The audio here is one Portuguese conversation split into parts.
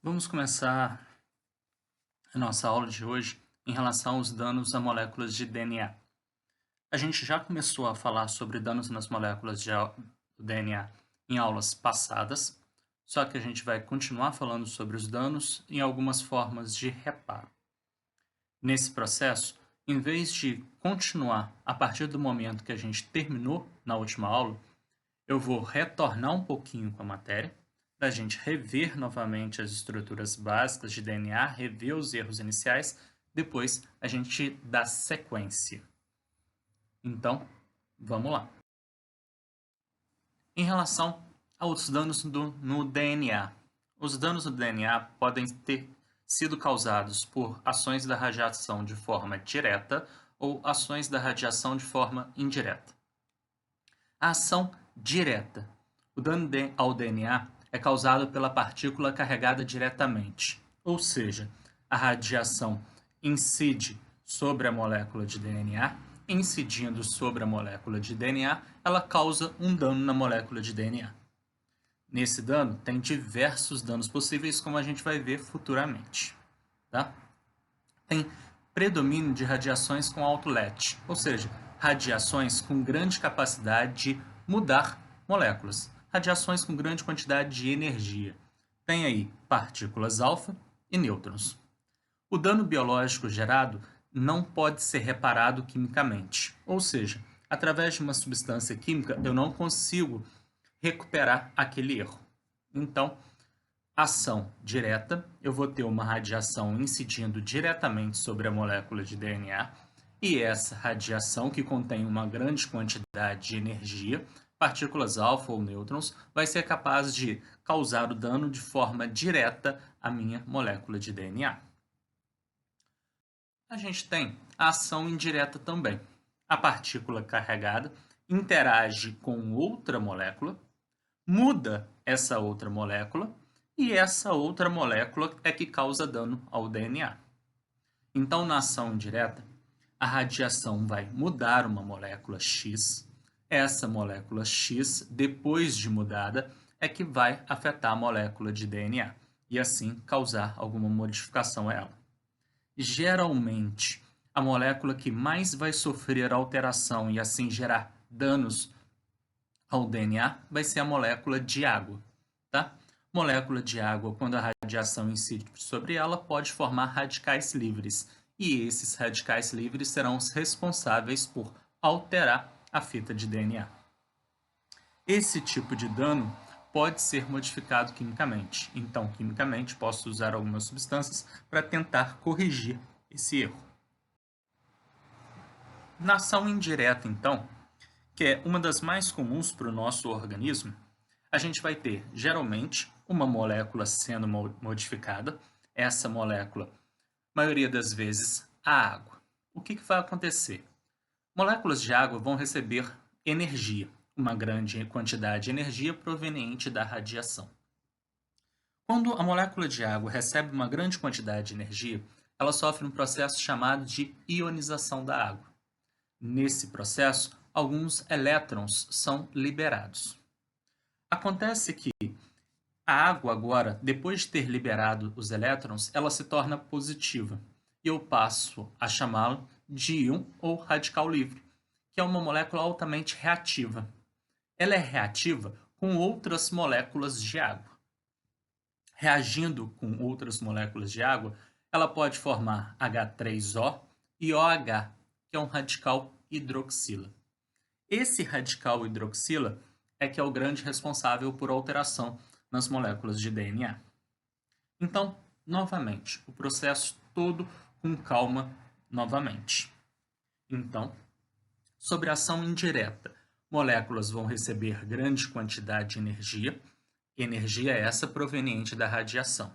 Vamos começar a nossa aula de hoje em relação aos danos a moléculas de DNA. A gente já começou a falar sobre danos nas moléculas do DNA em aulas passadas, só que a gente vai continuar falando sobre os danos em algumas formas de reparo. Nesse processo, em vez de continuar a partir do momento que a gente terminou na última aula, eu vou retornar um pouquinho com a matéria, da gente rever novamente as estruturas básicas de DNA, rever os erros iniciais, depois a gente dá sequência. Então, vamos lá. Em relação aos danos no DNA, os danos no DNA podem ter sido causados por ações da radiação de forma direta ou ações da radiação de forma indireta. A ação direta. O dano ao DNA é causado pela partícula carregada diretamente, ou seja, a radiação incide sobre a molécula de DNA, incidindo sobre a molécula de DNA, ela causa um dano na molécula de DNA. Nesse dano, tem diversos danos possíveis, como a gente vai ver futuramente. Tá? Tem predomínio de radiações com alto LET, ou seja, radiações com grande capacidade de mudar moléculas, radiações com grande quantidade de energia. Tem aí partículas alfa e nêutrons. O dano biológico gerado não pode ser reparado quimicamente, ou seja, através de uma substância química eu não consigo recuperar aquele erro. Então, ação direta, eu vou ter uma radiação incidindo diretamente sobre a molécula de DNA, e essa radiação, que contém uma grande quantidade de energia, partículas alfa ou nêutrons, vai ser capaz de causar o dano de forma direta à minha molécula de DNA. A gente tem a ação indireta também. A partícula carregada interage com outra molécula, muda essa outra molécula, e essa outra molécula é que causa dano ao DNA. Então, na ação indireta, a radiação vai mudar uma molécula X. Essa molécula X, depois de mudada, é que vai afetar a molécula de DNA e assim causar alguma modificação a ela. Geralmente, a molécula que mais vai sofrer alteração e assim gerar danos ao DNA vai ser a molécula de água, tá? Molécula de água, quando a radiação incide sobre ela, pode formar radicais livres, e esses radicais livres serão os responsáveis por alterar a fita de DNA. Esse tipo de dano pode ser modificado quimicamente, então, quimicamente, posso usar algumas substâncias para tentar corrigir esse erro. Na ação indireta, então, que é uma das mais comuns para o nosso organismo, a gente vai ter, geralmente, uma molécula sendo modificada. Essa molécula, maioria das vezes, a água. O que vai acontecer? Moléculas de água vão receber energia, uma grande quantidade de energia proveniente da radiação. Quando a molécula de água recebe uma grande quantidade de energia, ela sofre um processo chamado de ionização da água. Nesse processo, alguns elétrons são liberados. Acontece que a água agora, depois de ter liberado os elétrons, ela se torna positiva. E eu passo a chamá-la de íon ou radical livre, que é uma molécula altamente reativa. Ela é reativa com outras moléculas de água. Reagindo com outras moléculas de água, ela pode formar H3O e OH, que é um radical hidroxila. Esse radical hidroxila é que é o grande responsável por alteração nas moléculas de DNA. Então, novamente, o processo todo com calma novamente. Então, sobre a ação indireta, moléculas vão receber grande quantidade de energia. Energia é essa proveniente da radiação.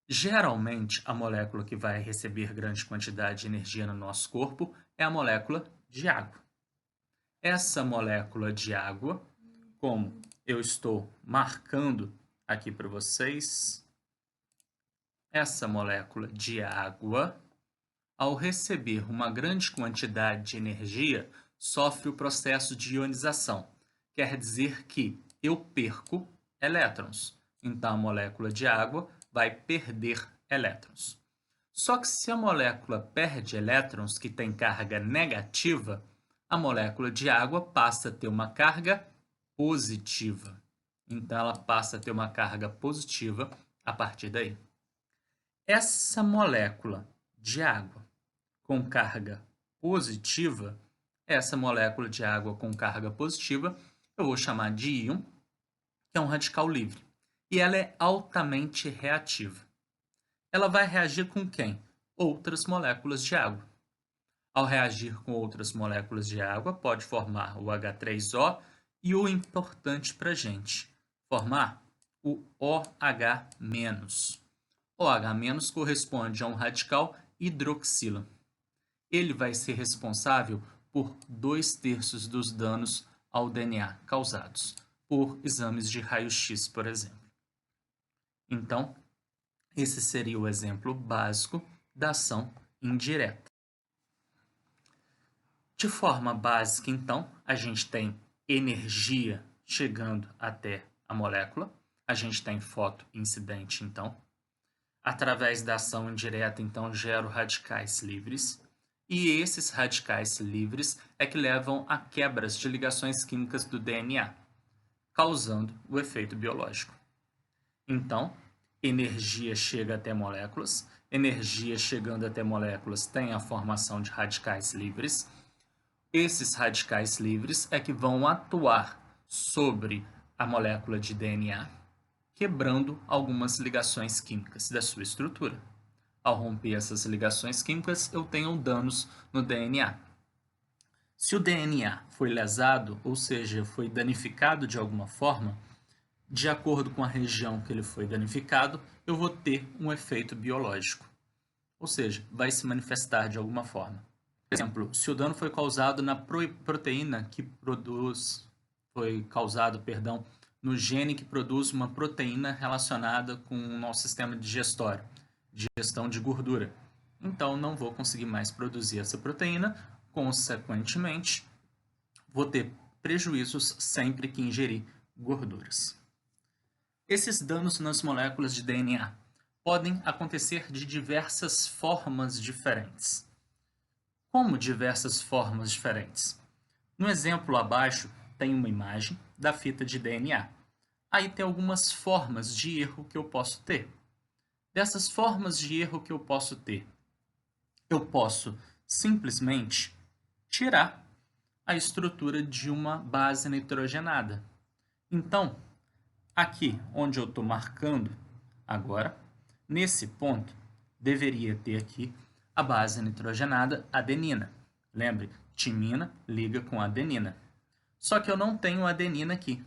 Geralmente, a molécula que vai receber grande quantidade de energia no nosso corpo é a molécula de água. Essa molécula de água, como eu estou marcando aqui para vocês, essa molécula de água, ao receber uma grande quantidade de energia, sofre o processo de ionização. Quer dizer que eu perco elétrons. Então, a molécula de água vai perder elétrons. Só que se a molécula perde elétrons que tem carga negativa, a molécula de água passa a ter uma carga positiva. Então, ela passa a ter uma carga positiva a partir daí. Essa molécula de água com carga positiva, eu vou chamar de íon, que é um radical livre. E ela é altamente reativa. Ela vai reagir com quem? Outras moléculas de água. Ao reagir com outras moléculas de água, pode formar o H3O e o importante para a gente, formar o OH-. OH- corresponde a um radical hidroxila. Ele vai ser responsável por 2/3 dos danos ao DNA causados por exames de raio-x, por exemplo. Então, esse seria o exemplo básico da ação indireta. De forma básica, então, a gente tem energia chegando até a molécula, a gente tem fotoincidente, então. Através da ação indireta, então, gero radicais livres. E esses radicais livres é que levam a quebras de ligações químicas do DNA, causando o efeito biológico. Então, energia chega até moléculas, energia chegando até moléculas tem a formação de radicais livres. Esses radicais livres é que vão atuar sobre a molécula de DNA, quebrando algumas ligações químicas da sua estrutura. Ao romper essas ligações químicas, eu tenho danos no DNA. Se o DNA foi lesado, ou seja, foi danificado de alguma forma, de acordo com a região que ele foi danificado, eu vou ter um efeito biológico. Ou seja, vai se manifestar de alguma forma. Por exemplo, se o dano foi causado na proteína que no gene que produz uma proteína relacionada com o nosso sistema digestório, digestão de gordura. Então, não vou conseguir mais produzir essa proteína, consequentemente, vou ter prejuízos sempre que ingerir gorduras. Esses danos nas moléculas de DNA podem acontecer de diversas formas diferentes. Como diversas formas diferentes? No exemplo abaixo, tem uma imagem da fita de DNA. Aí tem algumas formas de erro que eu posso ter. Dessas formas de erro que eu posso ter, eu posso simplesmente tirar a estrutura de uma base nitrogenada. Então, aqui onde eu estou marcando agora, nesse ponto, deveria ter aqui a base nitrogenada adenina. Lembre, timina liga com adenina. Só que eu não tenho adenina aqui.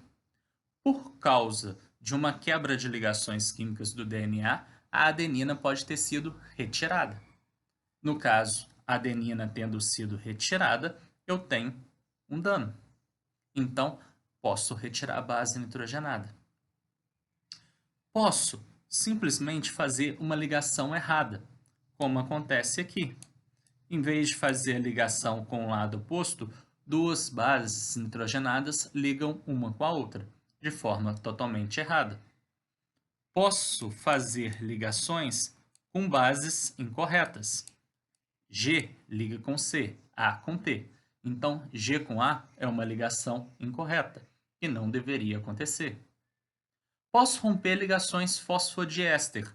Por causa de uma quebra de ligações químicas do DNA, a adenina pode ter sido retirada. No caso, a adenina tendo sido retirada, eu tenho um dano. Então, posso retirar a base nitrogenada. Posso simplesmente fazer uma ligação errada, como acontece aqui. Em vez de fazer a ligação com o lado oposto, duas bases nitrogenadas ligam uma com a outra, de forma totalmente errada. Posso fazer ligações com bases incorretas. G liga com C, A com T. Então, G com A é uma ligação incorreta, que não deveria acontecer. Posso romper ligações fosfodiéster.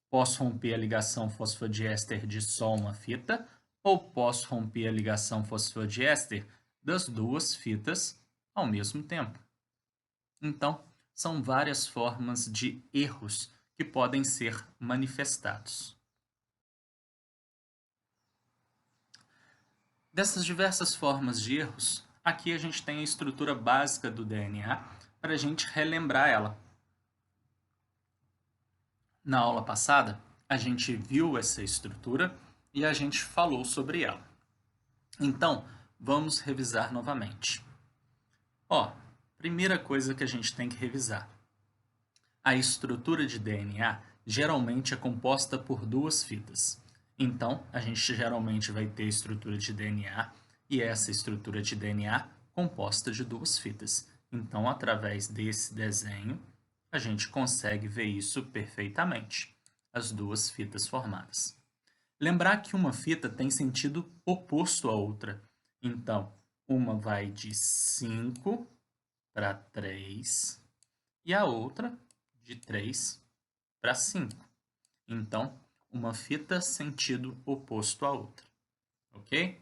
Posso romper a ligação fosfodiéster de só uma fita, ou posso romper a ligação fosfodiéster das duas fitas ao mesmo tempo. Então, são várias formas de erros que podem ser manifestados. Dessas diversas formas de erros, aqui a gente tem a estrutura básica do DNA para a gente relembrar ela. Na aula passada, a gente viu essa estrutura e a gente falou sobre ela. Então, vamos revisar novamente. Primeira coisa que a gente tem que revisar. A estrutura de DNA geralmente é composta por duas fitas. Então, a gente geralmente vai ter a estrutura de DNA e essa estrutura de DNA composta de duas fitas. Então, através desse desenho, a gente consegue ver isso perfeitamente. as duas fitas formadas. Lembrar que uma fita tem sentido oposto à outra. Então, uma vai de 5 para 3 e a outra de 3 para 5. Então, uma fita sentido oposto à outra. Ok?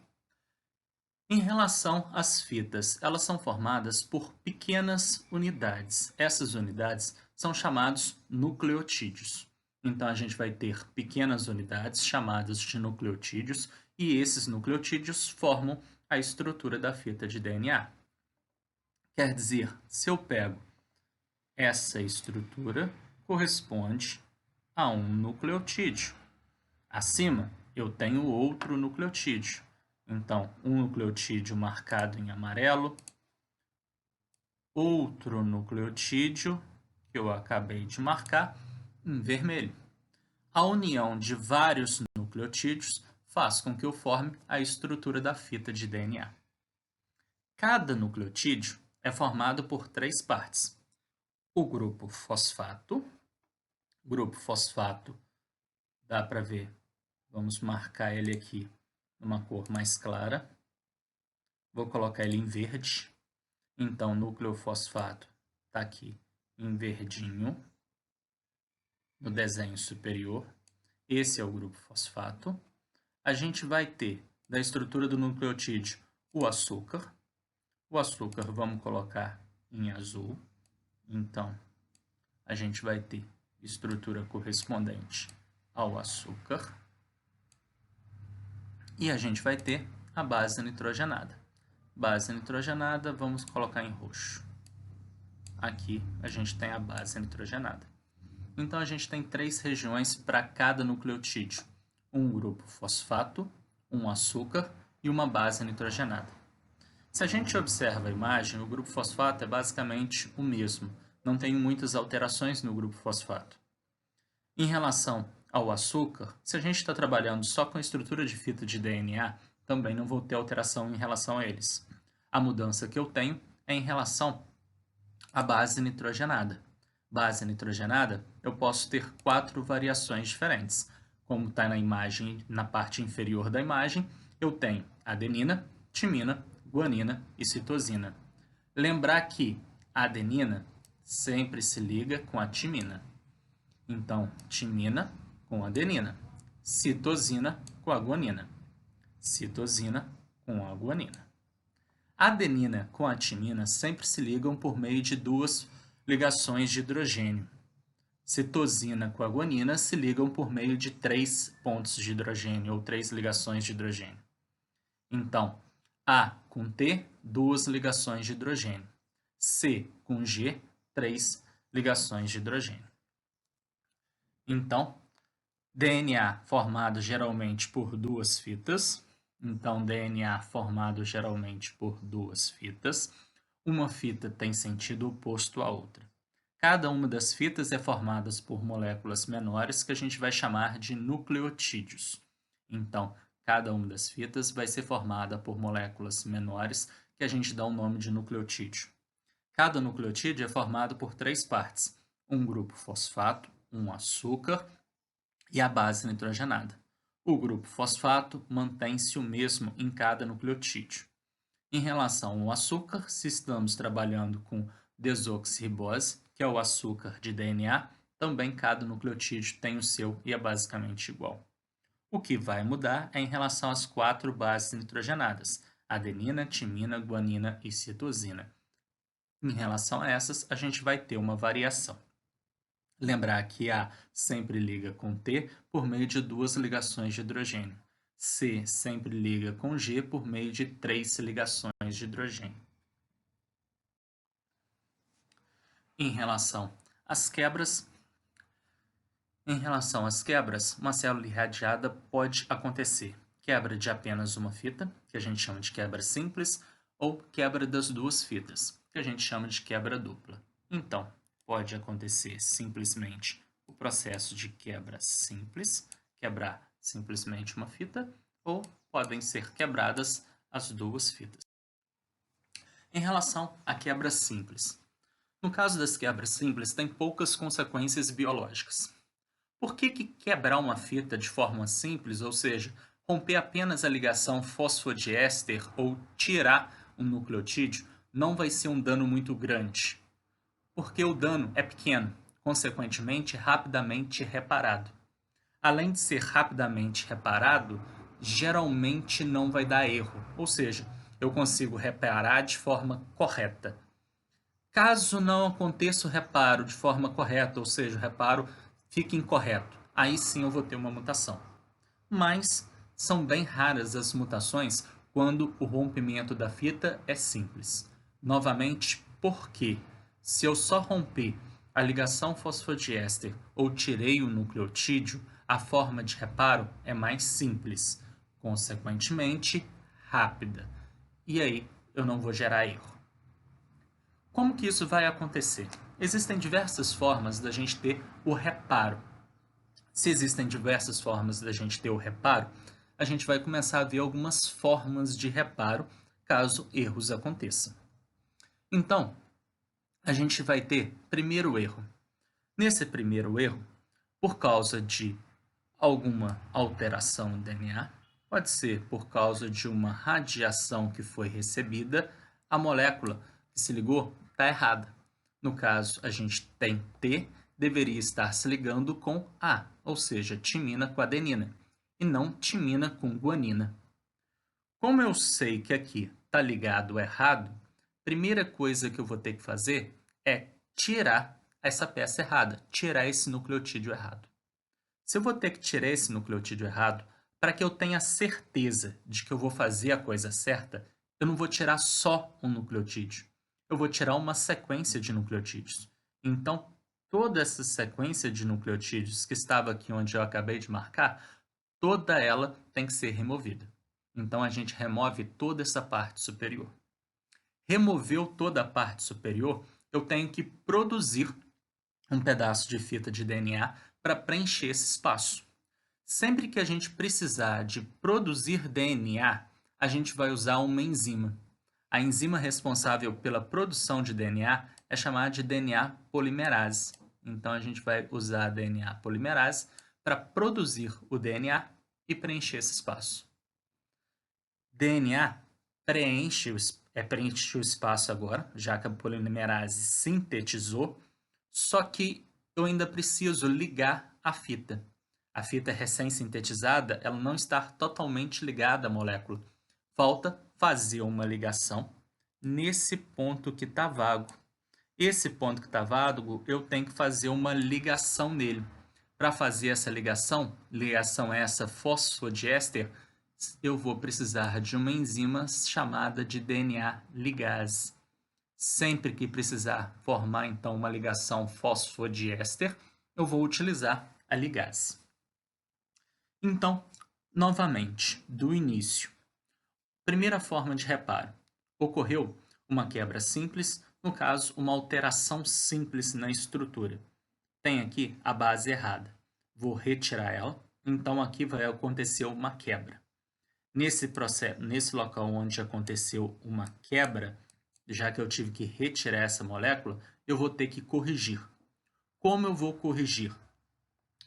Em relação às fitas, elas são formadas por pequenas unidades. Essas unidades são chamados nucleotídeos. Então, a gente vai ter pequenas unidades chamadas de nucleotídeos e esses nucleotídeos formam a estrutura da fita de DNA. Quer dizer, se eu pego essa estrutura, corresponde a um nucleotídeo. Acima, eu tenho outro nucleotídeo. Então, um nucleotídeo marcado em amarelo, outro nucleotídeo que eu acabei de marcar em vermelho. A união de vários nucleotídeos faz com que eu forme a estrutura da fita de DNA. Cada nucleotídeo é formado por 3 partes. O grupo fosfato dá para ver, vamos marcar ele aqui numa cor mais clara. Vou colocar ele em verde. Então, o núcleo fosfato está aqui em verdinho, no desenho superior. Esse é o grupo fosfato. A gente vai ter, da estrutura do nucleotídeo, o açúcar. O açúcar vamos colocar em azul. Então, a gente vai ter estrutura correspondente ao açúcar. E a gente vai ter a base nitrogenada. Base nitrogenada, vamos colocar em roxo. Aqui a gente tem a base nitrogenada. Então, a gente tem 3 regiões para cada nucleotídeo. Um grupo fosfato, um açúcar e uma base nitrogenada. Se a gente observa a imagem, o grupo fosfato é basicamente o mesmo. Não tem muitas alterações no grupo fosfato. Em relação ao açúcar, se a gente está trabalhando só com a estrutura de fita de DNA, também não vou ter alteração em relação a eles. A mudança que eu tenho é em relação à base nitrogenada. Base nitrogenada, eu posso ter 4 variações diferentes. Como está na imagem, na parte inferior da imagem, eu tenho adenina, timina, guanina e citosina. Lembrar que a adenina sempre se liga com a timina. Então, timina com adenina, citosina com a guanina, citosina com a guanina. A adenina com a timina sempre se ligam por meio de 2 ligações de hidrogênio. Citosina com a guanina se ligam por meio de 3 pontos de hidrogênio, ou 3 ligações de hidrogênio. Então, A com T, 2 ligações de hidrogênio. C com G, 3 ligações de hidrogênio. Então, DNA formado geralmente por 2 fitas. Então, DNA formado geralmente por 2 fitas. Uma fita tem sentido oposto à outra. Cada uma das fitas é formada por moléculas menores que a gente vai chamar de nucleotídeos. Então, cada uma das fitas vai ser formada por moléculas menores que a gente dá o nome de nucleotídeo. Cada nucleotídeo é formado por 3 partes. Um grupo fosfato, um açúcar e a base nitrogenada. O grupo fosfato mantém-se o mesmo em cada nucleotídeo. Em relação ao açúcar, se estamos trabalhando com desoxirribose, que é o açúcar de DNA, também cada nucleotídeo tem o seu e é basicamente igual. O que vai mudar é em relação às 4 bases nitrogenadas, adenina, timina, guanina e citosina. Em relação a essas, a gente vai ter uma variação. Lembrar que A sempre liga com T por meio de 2 ligações de hidrogênio. C sempre liga com G por meio de 3 ligações de hidrogênio. Em relação às quebras, uma célula irradiada pode acontecer quebra de apenas uma fita, que a gente chama de quebra simples, ou quebra das 2 fitas, que a gente chama de quebra dupla. Então, pode acontecer simplesmente o processo de quebra simples, quebrar simplesmente uma fita, ou podem ser quebradas as 2 fitas. Em relação à quebra simples, no caso das quebras simples, tem poucas consequências biológicas. Por que quebrar uma fita de forma simples, ou seja, romper apenas a ligação fosfodiéster ou tirar um nucleotídeo, não vai ser um dano muito grande? Porque o dano é pequeno, consequentemente rapidamente reparado. Além de ser rapidamente reparado, geralmente não vai dar erro, ou seja, eu consigo reparar de forma correta. Caso não aconteça o reparo de forma correta, ou seja, o reparo fique incorreto, aí sim eu vou ter uma mutação. Mas são bem raras as mutações quando o rompimento da fita é simples. Novamente, por quê? Se eu só romper a ligação fosfodiéster ou tirei o nucleotídeo, a forma de reparo é mais simples, consequentemente rápida. E aí eu não vou gerar erro. Como que isso vai acontecer? Existem diversas formas da gente ter o reparo. Se existem diversas formas da gente ter o reparo, a gente vai começar a ver algumas formas de reparo caso erros aconteçam. Então, a gente vai ter primeiro erro. Nesse primeiro erro, por causa de alguma alteração no DNA, pode ser por causa de uma radiação que foi recebida, a molécula que se ligou está errada. No caso, a gente tem T, deveria estar se ligando com A, ou seja, timina com adenina, e não timina com guanina. Como eu sei que aqui está ligado errado, primeira coisa que eu vou ter que fazer é tirar essa peça errada, tirar esse nucleotídeo errado. Se eu vou ter que tirar esse nucleotídeo errado, para que eu tenha certeza de que eu vou fazer a coisa certa, eu não vou tirar só um nucleotídeo. Eu vou tirar uma sequência de nucleotídeos. Então, toda essa sequência de nucleotídeos que estava aqui onde eu acabei de marcar, toda ela tem que ser removida. Então, a gente remove toda essa parte superior. Removeu toda a parte superior, eu tenho que produzir um pedaço de fita de DNA para preencher esse espaço. Sempre que a gente precisar de produzir DNA, a gente vai usar uma enzima. A enzima responsável pela produção de DNA é chamada de DNA polimerase. Então a gente vai usar a DNA polimerase para produzir o DNA e preencher esse espaço. DNA preenche o espaço agora, já que a polimerase sintetizou, só que eu ainda preciso ligar a fita. A fita recém-sintetizada, ela não está totalmente ligada à molécula. Falta fazer uma ligação nesse ponto que está vago. Esse ponto que está vago, eu tenho que fazer uma ligação nele. Para fazer essa ligação essa fosfodiéster, eu vou precisar de uma enzima chamada de DNA ligase. Sempre que precisar formar, então, uma ligação fosfodiéster, eu vou utilizar a ligase. Então, novamente, do início. Primeira forma de reparo. Ocorreu uma quebra simples, no caso, uma alteração simples na estrutura. Tem aqui a base errada. Vou retirar ela, então aqui vai acontecer uma quebra. Nesse processo, nesse local onde aconteceu uma quebra, já que eu tive que retirar essa molécula, eu vou ter que corrigir. Como eu vou corrigir?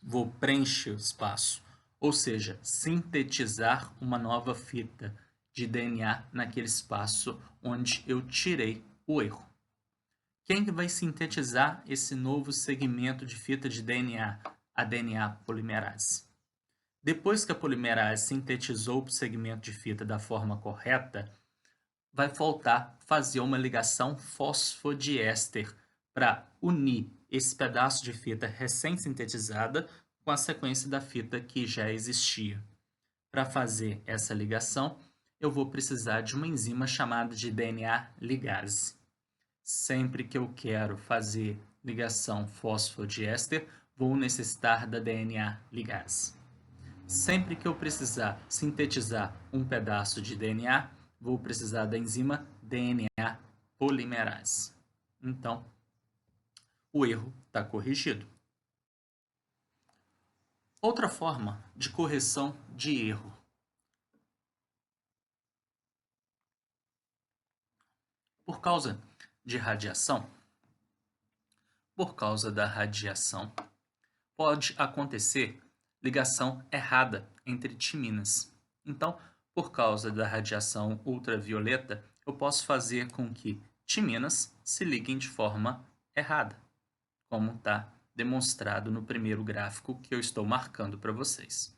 Vou preencher o espaço, ou seja, sintetizar uma nova fita de DNA naquele espaço onde eu tirei o erro. Quem que vai sintetizar esse novo segmento de fita de DNA? A DNA polimerase. Depois que a polimerase sintetizou o segmento de fita da forma correta, vai faltar fazer uma ligação fosfodiéster para unir esse pedaço de fita recém-sintetizada com a sequência da fita que já existia. Para fazer essa ligação, eu vou precisar de uma enzima chamada de DNA ligase. Sempre que eu quero fazer ligação fosfodiéster, vou necessitar da DNA ligase. Sempre que eu precisar sintetizar um pedaço de DNA, vou precisar da enzima DNA polimerase. Então, o erro está corrigido. Outra forma de correção de erro. Por causa de radiação, por causa da radiação, pode acontecer ligação errada entre timinas. Então, por causa da radiação ultravioleta, eu posso fazer com que timinas se liguem de forma errada, como está demonstrado no primeiro gráfico que eu estou marcando para vocês.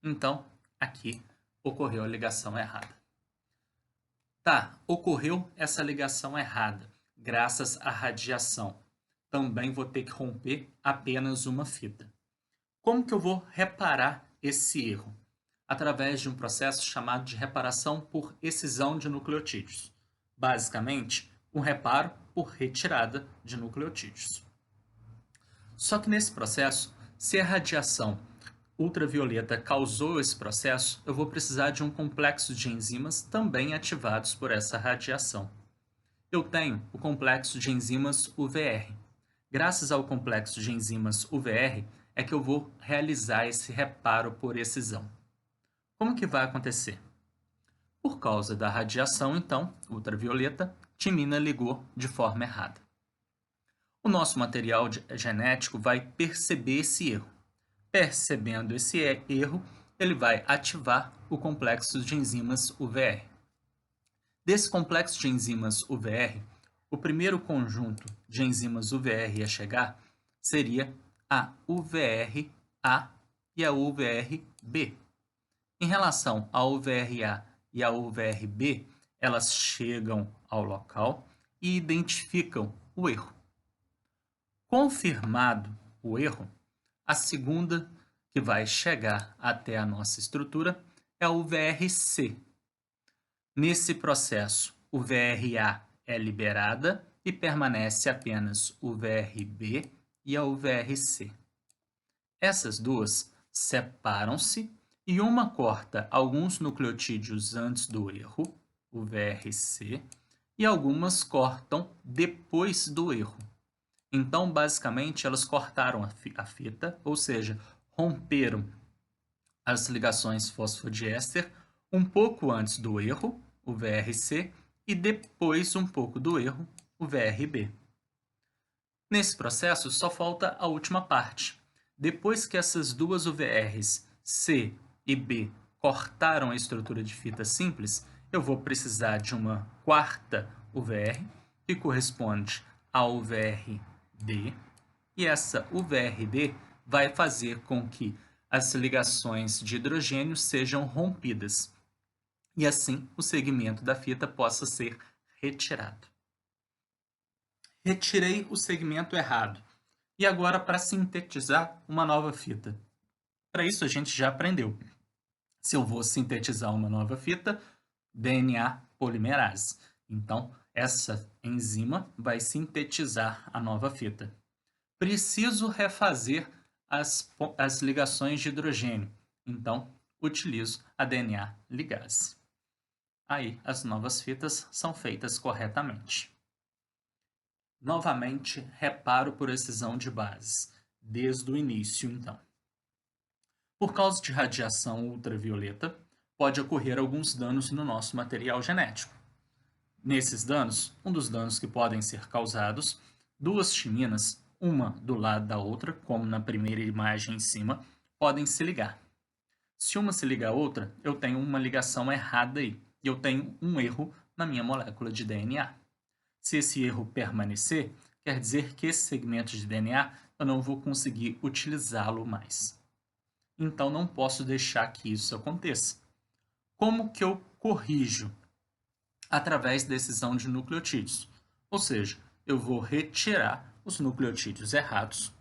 Então, aqui ocorreu a ligação errada. Tá, ocorreu essa ligação errada, graças à radiação. Também vou ter que romper apenas uma fita. Como que eu vou reparar esse erro? Através de um processo chamado de reparação por excisão de nucleotídeos. Basicamente, um reparo por retirada de nucleotídeos. Só que nesse processo, se a radiação ultravioleta causou esse processo, eu vou precisar de um complexo de enzimas também ativados por essa radiação. Eu tenho o complexo de enzimas UVR. Graças ao complexo de enzimas UVR é que eu vou realizar esse reparo por excisão. Como que vai acontecer? Por causa da radiação, então, ultravioleta, timina ligou de forma errada. O nosso material genético vai perceber esse erro. Percebendo esse erro, ele vai ativar o complexo de enzimas UVR. Desse complexo de enzimas UVR, o primeiro conjunto de enzimas UVR a chegar seria a UVR-A e a UVR-B. Em relação à UVR-A e à UVR-B, elas chegam ao local e identificam o erro. Confirmado o erro, a segunda que vai chegar até a nossa estrutura é o VRC. Nesse processo, o VRA é liberada e permanece apenas o VRB e a UVRC. Essas duas separam-se e uma corta alguns nucleotídeos antes do erro, o VRC, e algumas cortam depois do erro. Então, basicamente, elas cortaram a fita, ou seja, romperam as ligações fosfodiéster um pouco antes do erro, o VRC, e depois um pouco do erro, o VRB. Nesse processo, só falta a última parte. Depois que essas duas UVRs, C e B, cortaram a estrutura de fita simples, eu vou precisar de uma quarta UVR, que corresponde ao UVRD, e essa UVRD vai fazer com que as ligações de hidrogênio sejam rompidas, e assim o segmento da fita possa ser retirado. Retirei o segmento errado. E agora para sintetizar uma nova fita. Para isso a gente já aprendeu. Se eu vou sintetizar uma nova fita, DNA polimerase. Então, essa enzima vai sintetizar a nova fita. Preciso refazer as ligações de hidrogênio. Então, utilizo a DNA ligase. Aí, as novas fitas são feitas corretamente. Novamente, reparo por excisão de bases, desde o início, então. Por causa de radiação ultravioleta, pode ocorrer alguns danos no nosso material genético. Nesses danos, um dos danos que podem ser causados, duas timinas, uma do lado da outra, como na primeira imagem em cima, podem se ligar. Se uma se liga à outra, eu tenho uma ligação errada aí, e eu tenho um erro na minha molécula de DNA. Se esse erro permanecer, quer dizer que esse segmento de DNA eu não vou conseguir utilizá-lo mais. Então não posso deixar que isso aconteça. Como que eu corrijo? Através da excisão de nucleotídeos. Ou seja, eu vou retirar os nucleotídeos errados.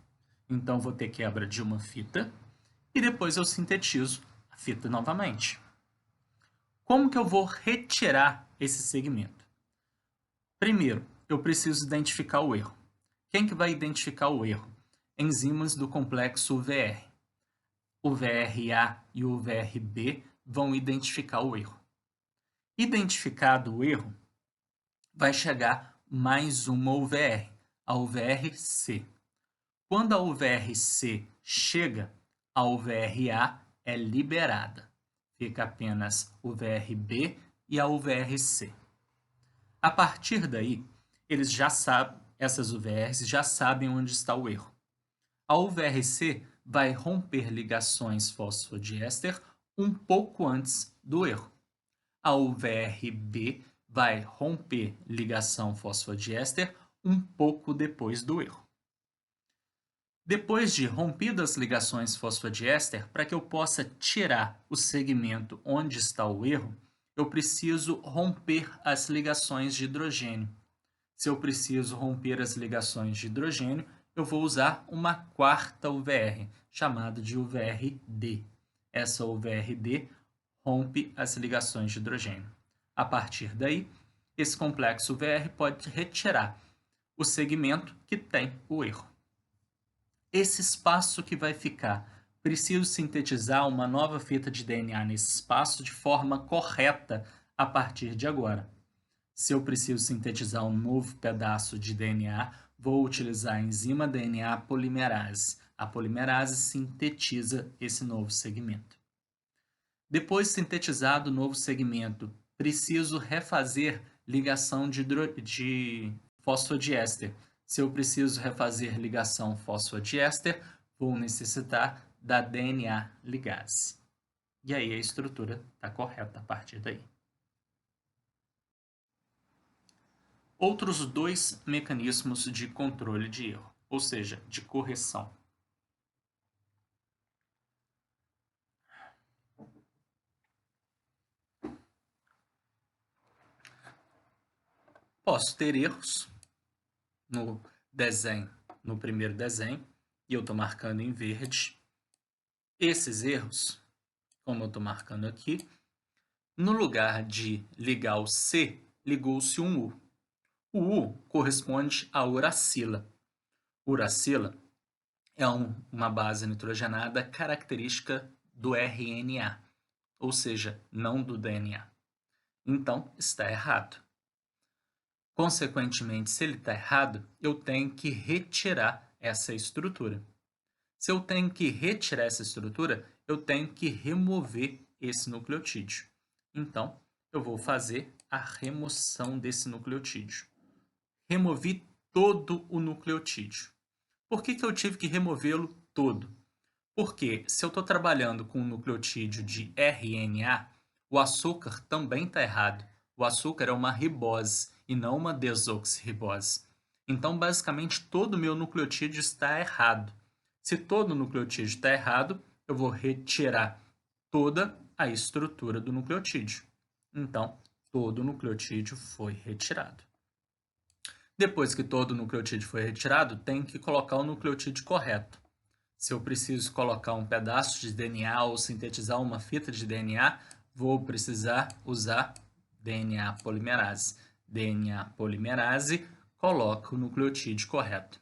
Então vou ter quebra de uma fita e depois eu sintetizo a fita novamente. Como que eu vou retirar esse segmento? Primeiro, eu preciso identificar o erro. Quem que vai identificar o erro? Enzimas do complexo UVR. O VRA e o VRB vão identificar o erro. Identificado o erro, vai chegar mais uma UVR, a UVRC. Quando a UVRC chega, a UVRA é liberada. Fica apenas o VRB e a UVRC. A partir daí, eles já sabem, essas UVRs já sabem onde está o erro. A UVRC vai romper ligações fosfodiéster um pouco antes do erro. A UVRB vai romper ligação fosfodiéster um pouco depois do erro. Depois de rompidas ligações fosfodiéster, para que eu possa tirar o segmento onde está o erro, eu preciso romper as ligações de hidrogênio. Se eu preciso romper as ligações de hidrogênio, eu vou usar uma quarta UVR, chamada de UVRD. Essa UVRD rompe as ligações de hidrogênio. A partir daí, esse complexo UVR pode retirar o segmento que tem o erro. Esse espaço que vai ficar, preciso sintetizar uma nova fita de DNA nesse espaço de forma correta a partir de agora. Se eu preciso sintetizar um novo pedaço de DNA, vou utilizar a enzima DNA polimerase. A polimerase sintetiza esse novo segmento. Depois sintetizado o novo segmento, preciso refazer ligação de fosfodiéster. Se eu preciso refazer ligação fosfodiéster, vou necessitar da DNA ligase. E aí a estrutura está correta a partir daí. Outros dois mecanismos de controle de erro, ou seja, de correção. Posso ter erros no desenho, no primeiro desenho, e eu estou marcando em verde. Esses erros, como eu estou marcando aqui, no lugar de ligar o C, ligou-se um U. O U corresponde a uracila. Uracila é uma base nitrogenada característica do RNA, ou seja, não do DNA. Então, está errado. Consequentemente, se ele está errado, eu tenho que retirar essa estrutura. Se eu tenho que retirar essa estrutura, eu tenho que remover esse nucleotídeo. Então, eu vou fazer a remoção desse nucleotídeo. Removi todo o nucleotídeo. Por que eu tive que removê-lo todo? Porque se eu estou trabalhando com um nucleotídeo de RNA, o açúcar também está errado. O açúcar é uma ribose e não uma desoxirribose. Então, basicamente, todo o meu nucleotídeo está errado. Se todo o nucleotídeo está errado, eu vou retirar toda a estrutura do nucleotídeo. Então, todo o nucleotídeo foi retirado. Depois que todo o nucleotídeo foi retirado, tem que colocar o nucleotídeo correto. Se eu preciso colocar um pedaço de DNA ou sintetizar uma fita de DNA, vou precisar usar DNA polimerase. DNA polimerase coloca o nucleotídeo correto.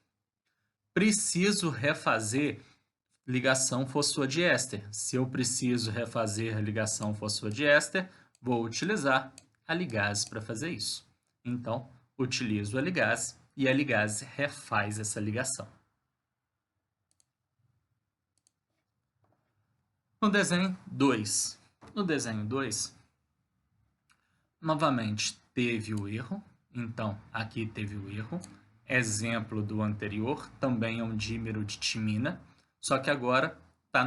Preciso refazer ligação fosfodiéster. Se eu preciso refazer a ligação fosfodiéster, vou utilizar a ligase para fazer isso. Então, utilizo a ligase e a ligase refaz essa ligação. No desenho 2. No desenho 2, novamente teve o erro. Então, aqui teve o erro. Exemplo do anterior, também é um dímero de timina, só que agora está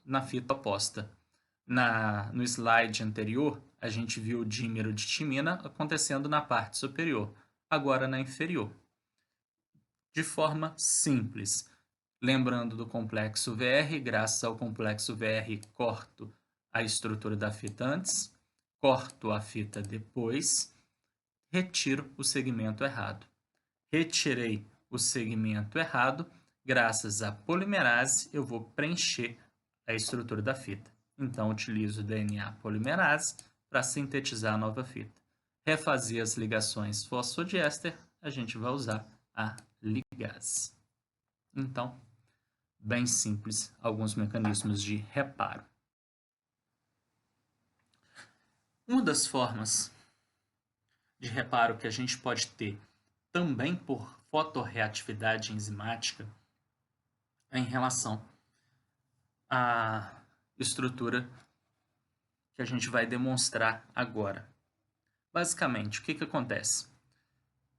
na fita oposta. No slide anterior, a gente viu o dímero de timina acontecendo na parte superior, agora na inferior. De forma simples. Lembrando do complexo VR, graças ao complexo VR, corto a estrutura da fita antes, corto a fita depois, retiro o segmento errado. Retirei o segmento errado, graças à polimerase, eu vou preencher a estrutura da fita. Então, utilizo o DNA polimerase para sintetizar a nova fita. Refazer as ligações fosfodiéster, a gente vai usar a ligase. Então, bem simples, alguns mecanismos de reparo. Uma das formas de reparo que a gente pode ter também por fotorreatividade enzimática é em relação à estrutura que a gente vai demonstrar agora. Basicamente, o que acontece?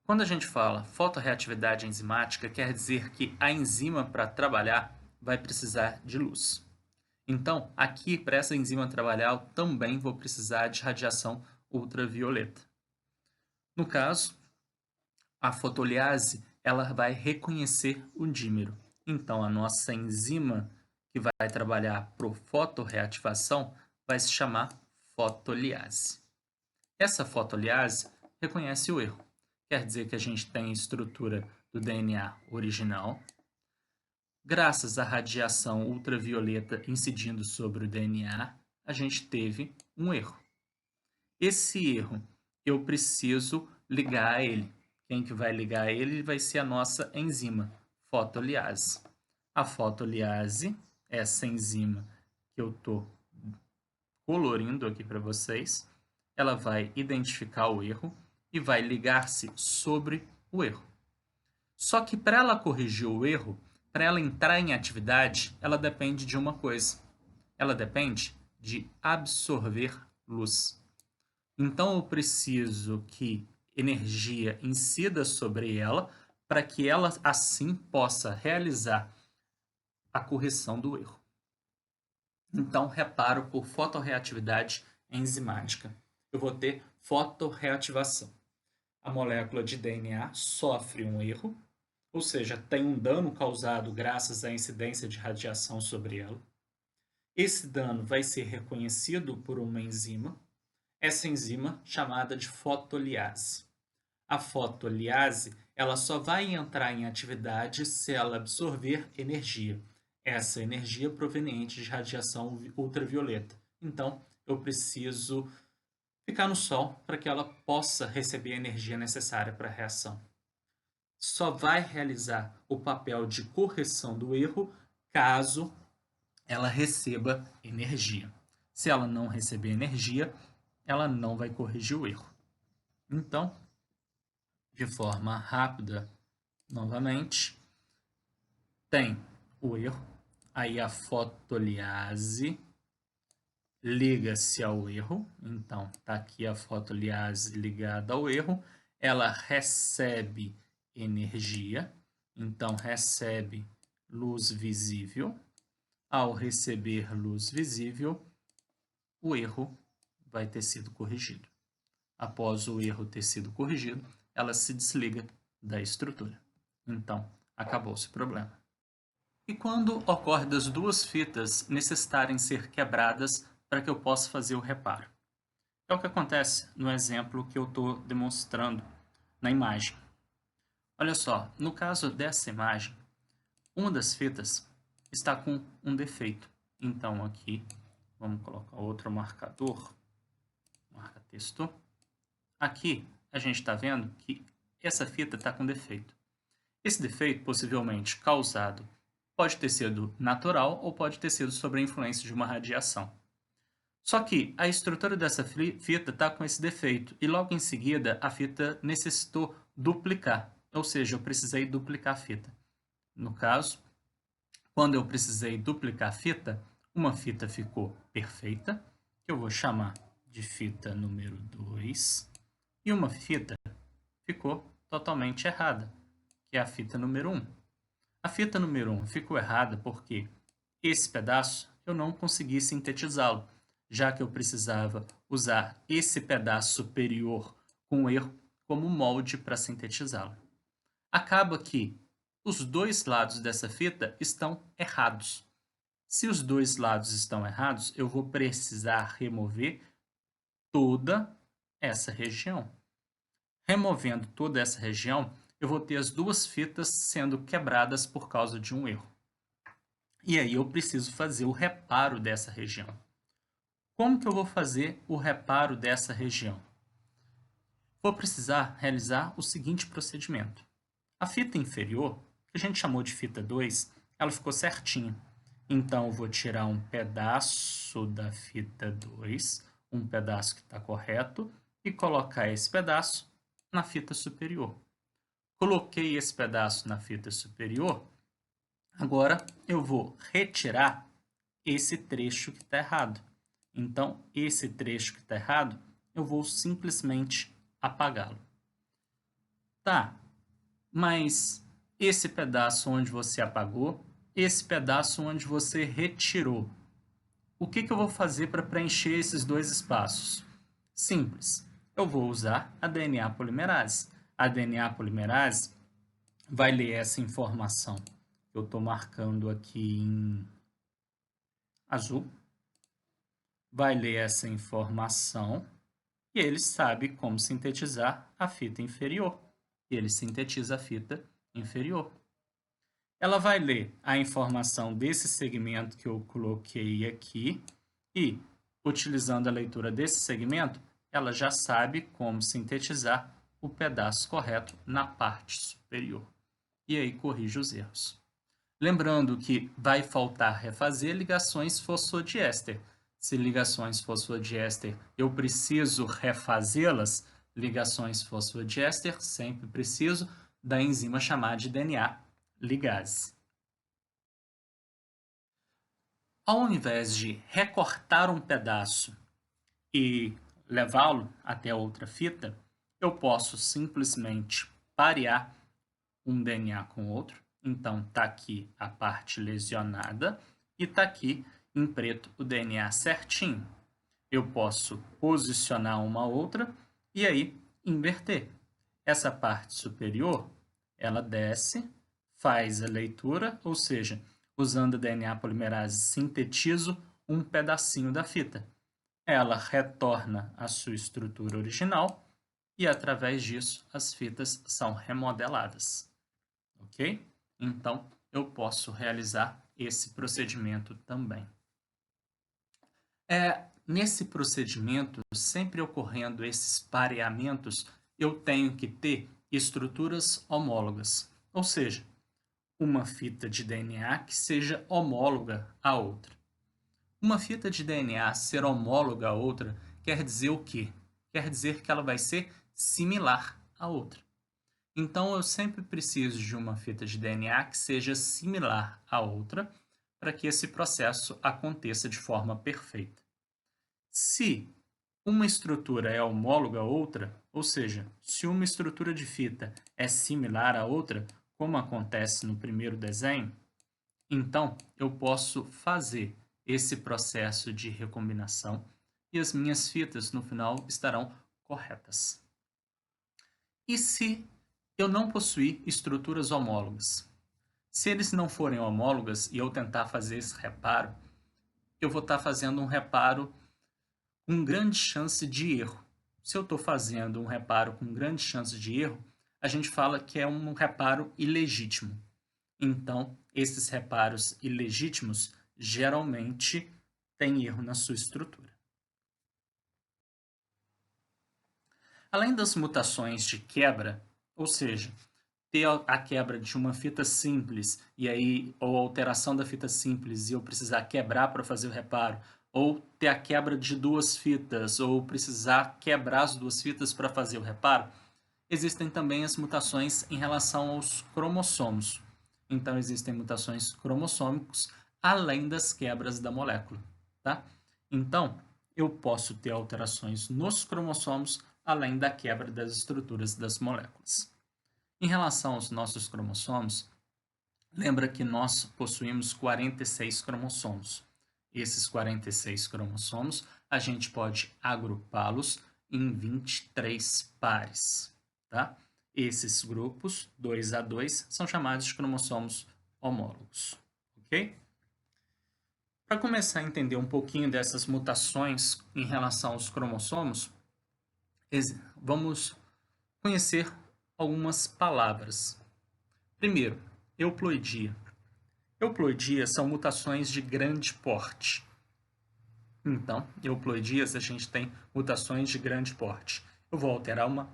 Quando a gente fala fotorreatividade enzimática, quer dizer que a enzima para trabalhar, vai precisar de luz. Então, aqui, para essa enzima trabalhar, eu também vou precisar de radiação ultravioleta. No caso, a fotoliase ela vai reconhecer o dímero. Então, a nossa enzima que vai trabalhar para fotorreativação vai se chamar fotoliase. Essa fotoliase reconhece o erro. Quer dizer que a gente tem a estrutura do DNA original. Graças à radiação ultravioleta incidindo sobre o DNA, a gente teve um erro. Esse erro eu preciso ligar a ele. Quem que vai ligar a ele vai ser a nossa enzima, fotoliase. A fotoliase, essa enzima que eu estou colorindo aqui para vocês, ela vai identificar o erro e vai ligar-se sobre o erro. Só que para ela corrigir o erro, para ela entrar em atividade, ela depende de uma coisa. Ela depende de absorver luz. Então eu preciso que energia incida sobre ela para que ela assim possa realizar a correção do erro. Então reparo por fotorreatividade enzimática. Eu vou ter fotorreativação. A molécula de DNA sofre um erro, ou seja, tem um dano causado graças à incidência de radiação sobre ela. Esse dano vai ser reconhecido por uma enzima, essa enzima chamada de fotoliase. A fotoliase ela só vai entrar em atividade se ela absorver energia. Essa energia proveniente de radiação ultravioleta. Então, eu preciso ficar no sol para que ela possa receber a energia necessária para a reação. Só vai realizar o papel de correção do erro caso ela receba energia. Se ela não receber energia, ela não vai corrigir o erro. Então, de forma rápida, novamente, tem o erro, aí a fotoliase liga-se ao erro, então está aqui a fotoliase ligada ao erro, ela recebe energia, então recebe luz visível. Ao receber luz visível, o erro vai ter sido corrigido. Após o erro ter sido corrigido, ela se desliga da estrutura. Então, acabou-se o problema. E quando ocorre das duas fitas necessitarem ser quebradas para que eu possa fazer o reparo? É o que acontece no exemplo que eu estou demonstrando na imagem. Olha só, no caso dessa imagem, uma das fitas está com um defeito. Então aqui, vamos colocar outro marcador, marca-texto. Aqui a gente está vendo que essa fita está com defeito. Esse defeito, possivelmente causado, pode ter sido natural ou pode ter sido sob a influência de uma radiação. Só que a estrutura dessa fita está com esse defeito e logo em seguida a fita necessitou duplicar, ou seja, eu precisei duplicar a fita. No caso, quando eu precisei duplicar a fita, uma fita ficou perfeita, que eu vou chamar de fita número 2, e uma fita ficou totalmente errada, que é a fita número 1. A fita número 1 ficou errada porque esse pedaço eu não consegui sintetizá-lo, já que eu precisava usar esse pedaço superior com erro como molde para sintetizá-lo. Acaba que os dois lados dessa fita estão errados. Se os dois lados estão errados, eu vou precisar remover toda essa região. Removendo toda essa região, eu vou ter as duas fitas sendo quebradas por causa de um erro. E aí eu preciso fazer o reparo dessa região. Como que eu vou fazer o reparo dessa região? Vou precisar realizar o seguinte procedimento. A fita inferior, que a gente chamou de fita 2, ela ficou certinha. Então, eu vou tirar um pedaço da fita 2, um pedaço que está correto, e colocar esse pedaço na fita superior. Coloquei esse pedaço na fita superior, agora eu vou retirar esse trecho que está errado. Então, esse trecho que está errado, eu vou simplesmente apagá-lo. Tá, mas esse pedaço onde você apagou, esse pedaço onde você retirou. O que eu vou fazer para preencher esses dois espaços? Simples. Eu vou usar a DNA polimerase. A DNA polimerase vai ler essa informação que eu estou marcando aqui em azul. Vai ler essa informação e ele sabe como sintetizar a fita inferior. E ele sintetiza a fita inferior. Ela vai ler a informação desse segmento que eu coloquei aqui e, utilizando a leitura desse segmento, ela já sabe como sintetizar o pedaço correto na parte superior. E aí corrige os erros. Lembrando que vai faltar refazer ligações fosfodiéster. Se ligações fosfodiéster eu preciso refazê-las, ligações fosfodiéster sempre preciso da enzima chamada de DNA ligase. Ao invés de recortar um pedaço e levá-lo até outra fita, eu posso simplesmente parear um DNA com outro. Então, está aqui a parte lesionada e está aqui em preto o DNA certinho. Eu posso posicionar uma outra e aí inverter. Essa parte superior, ela desce, faz a leitura, ou seja, usando a DNA polimerase, sintetizo um pedacinho da fita. Ela retorna à sua estrutura original e, através disso, as fitas são remodeladas. Ok? Então, eu posso realizar esse procedimento também. Nesse procedimento, sempre ocorrendo esses pareamentos, eu tenho que ter estruturas homólogas, ou seja, uma fita de DNA que seja homóloga à outra. Uma fita de DNA ser homóloga à outra quer dizer o quê? Quer dizer que ela vai ser similar à outra. Então, eu sempre preciso de uma fita de DNA que seja similar à outra para que esse processo aconteça de forma perfeita. Se uma estrutura é homóloga à outra, ou seja, se uma estrutura de fita é similar à outra, como acontece no primeiro desenho, então eu posso fazer esse processo de recombinação e as minhas fitas no final estarão corretas. E se eu não possuir estruturas homólogas? Se eles não forem homólogas e eu tentar fazer esse reparo, eu vou estar fazendo um reparo com grande chance de erro. Se eu estou fazendo um reparo com grande chance de erro, a gente fala que é um reparo ilegítimo. Então, esses reparos ilegítimos geralmente têm erro na sua estrutura. Além das mutações de quebra, ou seja, ter a quebra de uma fita simples e aí ou alteração da fita simples e eu precisar quebrar para fazer o reparo, ou ter a quebra de duas fitas ou precisar quebrar as duas fitas para fazer o reparo, existem também as mutações em relação aos cromossomos. Então existem mutações cromossômicas além das quebras da molécula, tá? Então, eu posso ter alterações nos cromossomos além da quebra das estruturas das moléculas. Em relação aos nossos cromossomos, lembra que nós possuímos 46 cromossomos. Esses 46 cromossomos, a gente pode agrupá-los em 23 pares, tá? Esses grupos, 2 a 2, são chamados de cromossomos homólogos, ok? Para começar a entender um pouquinho dessas mutações em relação aos cromossomos, vamos conhecer algumas palavras. Primeiro, euploidia. Euploidia são mutações de grande porte. Então, euploidias a gente tem mutações de grande porte. Eu vou alterar uma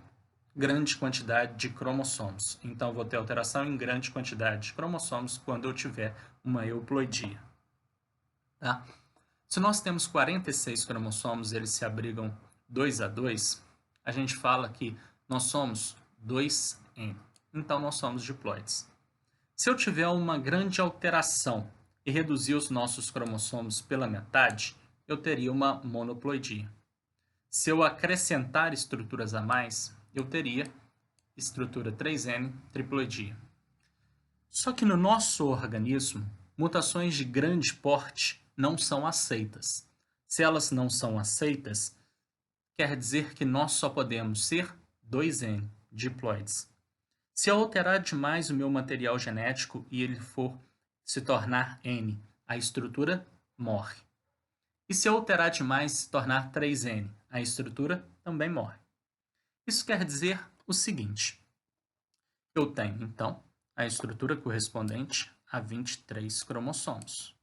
grande quantidade de cromossomos. Então, eu vou ter alteração em grande quantidade de cromossomos quando eu tiver uma euploidia. Tá? Se nós temos 46 cromossomos e eles se abrigam 2 a 2, a gente fala que nós somos 2N. Então, nós somos diploides. Se eu tiver uma grande alteração e reduzir os nossos cromossomos pela metade, eu teria uma monoploidia. Se eu acrescentar estruturas a mais, eu teria estrutura 3N, triploidia. Só que no nosso organismo, mutações de grande porte não são aceitas. Se elas não são aceitas, quer dizer que nós só podemos ser 2N, diploides. Se eu alterar demais o meu material genético e ele for se tornar N, a estrutura morre. E se eu alterar demais e se tornar 3N, a estrutura também morre. Isso quer dizer o seguinte: eu tenho, então, a estrutura correspondente a 23 cromossomos.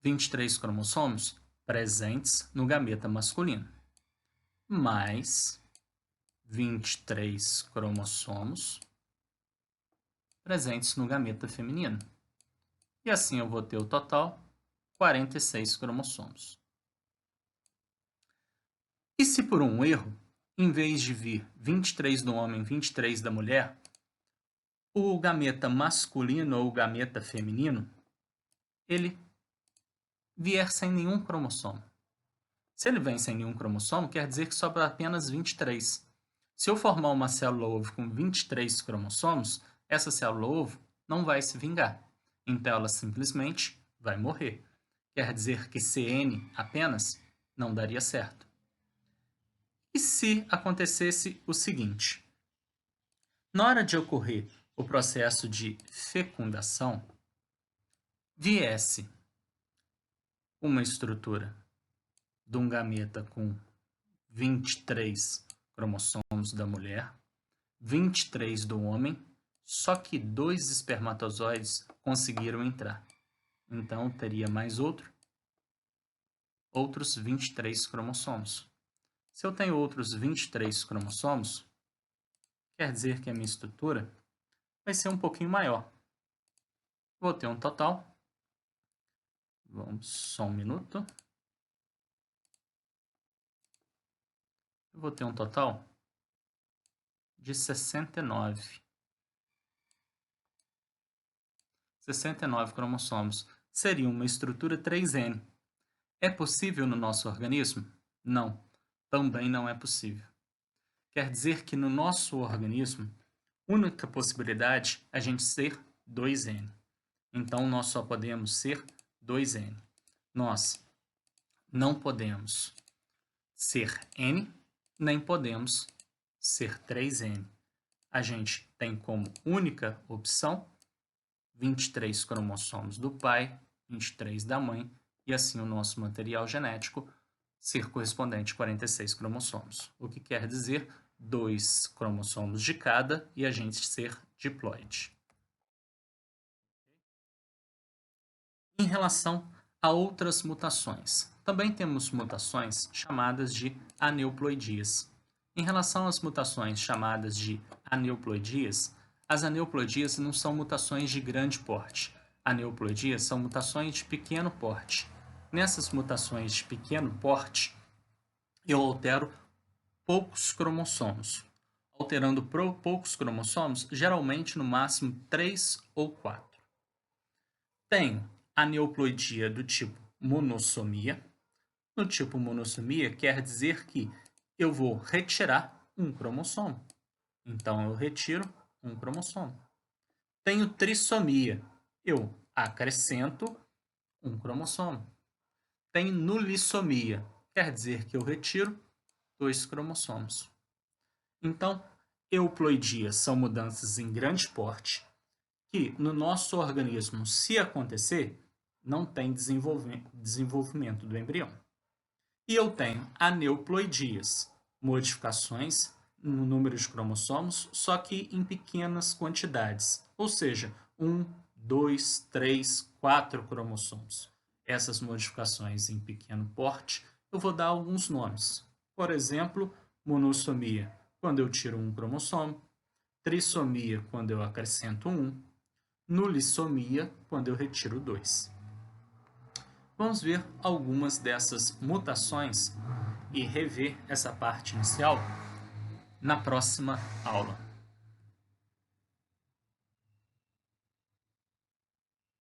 23 cromossomos presentes no gameta masculino, mais 23 cromossomos presentes no gameta feminino. E assim eu vou ter o total 46 cromossomos. E se por um erro, em vez de vir 23 do homem, 23 da mulher, o gameta masculino ou o gameta feminino, ele vier sem nenhum cromossomo. Se ele vem sem nenhum cromossomo, quer dizer que sobra apenas 23. Se eu formar uma célula-ovo com 23 cromossomos, essa célula-ovo não vai se vingar. Então ela simplesmente vai morrer. Quer dizer que CN apenas não daria certo. E se acontecesse o seguinte? Na hora de ocorrer o processo de fecundação, viesse uma estrutura de um gameta com 23 cromossomos da mulher, 23 do homem, só que 2 espermatozoides conseguiram entrar. Então, teria mais outros 23 cromossomos. Se eu tenho outros 23 cromossomos, quer dizer que a minha estrutura vai ser um pouquinho maior. Vou ter um total. Vamos, só um minuto. Eu vou ter um total de 69. 69 cromossomos. Seria uma estrutura 3N. É possível no nosso organismo? Não. Também não é possível. Quer dizer que no nosso organismo, única possibilidade é a gente ser 2N. Então, nós só podemos ser 2N. Nós não podemos ser N, nem podemos ser 3N. A gente tem como única opção 23 cromossomos do pai, 23 da mãe, e assim o nosso material genético ser correspondente a 46 cromossomos. O que quer dizer 2 cromossomos de cada e a gente ser diploide. Em relação a outras mutações, também temos mutações chamadas de aneuploidias. Em relação às mutações chamadas de aneuploidias, as aneuploidias não são mutações de grande porte. Aneuploidias são mutações de pequeno porte. Nessas mutações de pequeno porte, eu altero poucos cromossomos. Alterando poucos cromossomos, geralmente no máximo 3 ou 4. Tenho aneuploidia do tipo monossomia. No tipo monossomia, quer dizer que eu vou retirar um cromossomo. Então, eu retiro um cromossomo. Tenho trissomia. Eu acrescento um cromossomo. Tenho nulissomia. Quer dizer que eu retiro 2 cromossomos. Então, euploidias são mudanças em grande porte que, no nosso organismo, se acontecer, não tem desenvolvimento do embrião. E eu tenho aneuploidias, modificações no número de cromossomos, só que em pequenas quantidades, ou seja, 1, 2, 3, 4 cromossomos. Essas modificações em pequeno porte, eu vou dar alguns nomes. Por exemplo, monossomia, quando eu tiro um cromossomo, trissomia, quando eu acrescento um, nulissomia, quando eu retiro 2. Vamos ver algumas dessas mutações e rever essa parte inicial na próxima aula.